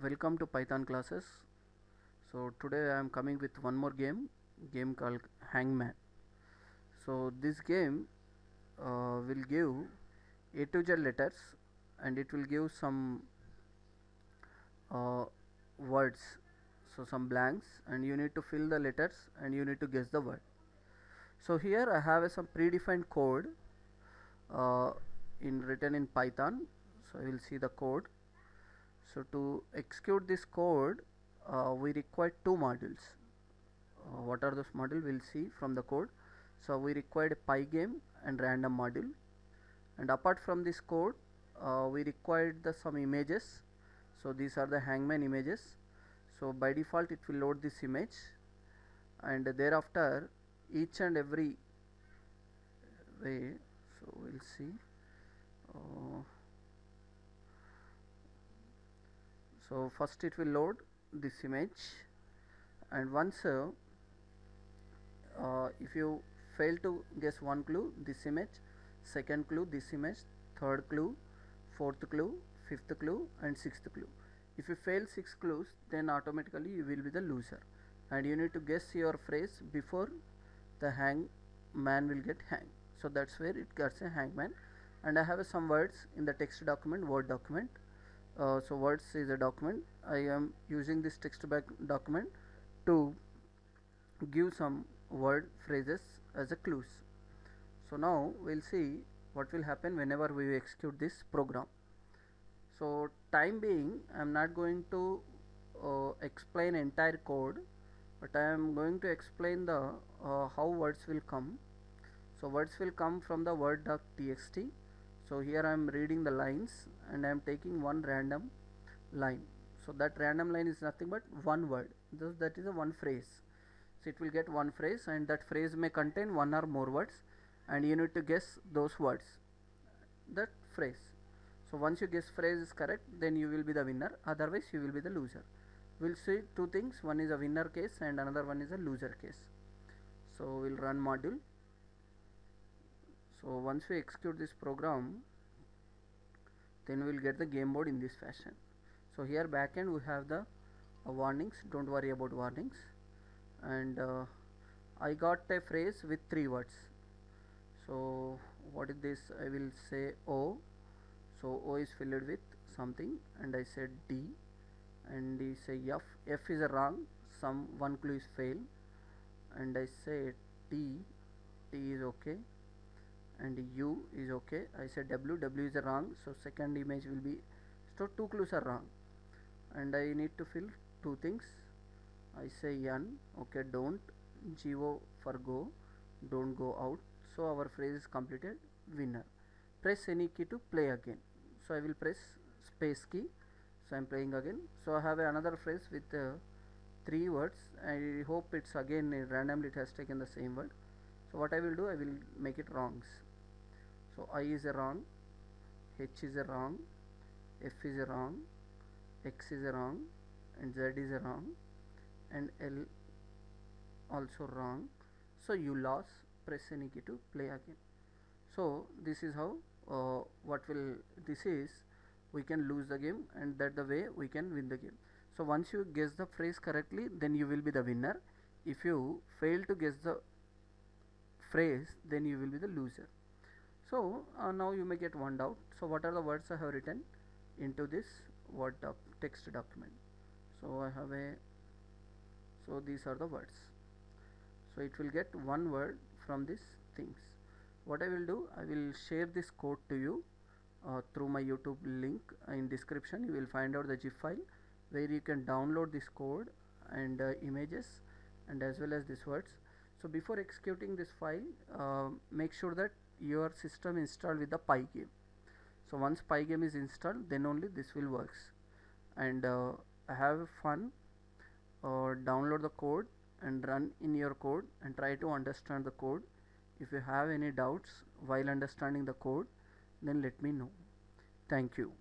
Welcome to Python classes. So today I am coming with one more game called Hangman. So this game will give A to Z letters, and it will give some uh, words, so some blanks, and you need to fill the letters and you need to guess the word. So here I have some predefined code uh, in written in Python. So I will see the code. So to execute this code, we require two modules. What are those modules? We'll see from the code. So we required pygame and random module, and apart from this code, we required some images. So these are the hangman images. So by default it will load this image, and thereafter each and every way. So we'll see. uh, so first it will load this image, and once if you fail to guess one clue, this image, second clue, this image, third clue, fourth clue, fifth clue, and sixth clue. If you fail 6 clues, then automatically you will be the loser, and you need to guess your phrase before the hangman will get hanged. So that's where it gets a hangman. And I have some words in the text document, word document. So words is a document. I am using this text document to give some word phrases as a clues. So now we'll see what will happen whenever we execute this program. So time being, I am not going to explain entire code, but I am going to explain the how words will come. So words will come from the word.txt. So here I am reading the lines, and I am taking one random line. So that random line is nothing but one word. That is a one phrase. So it will get one phrase, and that phrase may contain one or more words, and you need to guess those words, that phrase. So once you guess phrase is correct, then you will be the winner, otherwise you will be the loser. We'll see two things, one is a winner case and another one is a loser case. So we'll run module. So once we execute this program, then we'll get the game board in this fashion. So here backend we have the warnings, don't worry about warnings, and I got a phrase with 3 words. So what is this? I will say O. So O is filled with something, and I said D, and he say F. F is a wrong, some one clue is fail, and I say T. T is okay, and U is okay. I said W. W is a wrong, so second image will be, so 2 clues are wrong, and I need to fill 2 things. I say N, okay, don't. Go for go, don't go out. So our phrase is completed, winner. Press any key to play again. So I will press space key. So I am playing again. So I have another phrase with 3 words. I hope it's again randomly it has taken the same word. So what I will do, I will make it wrongs. So I is a wrong, H is a wrong, F is a wrong, X is a wrong, and Z is a wrong, and L also wrong. So you lost, press any key to play again. So this is how we can lose the game, and that the way we can win the game. So once you guess the phrase correctly, then you will be the winner. If you fail to guess the phrase, then you will be the loser. So now you may get one doubt. So what are the words I have written into this text document? So I have so these are the words. So it will get one word from these things. What I will do, I will share this code to you through my YouTube link in description. You will find out the zip file where you can download this code and images, and as well as these words. So before executing this file, make sure that your system installed with the pygame. So once pygame is installed, then only this will works. And have fun, download the code and run in your code and try to understand the code. If you have any doubts while understanding the code, then let me know. Thank you.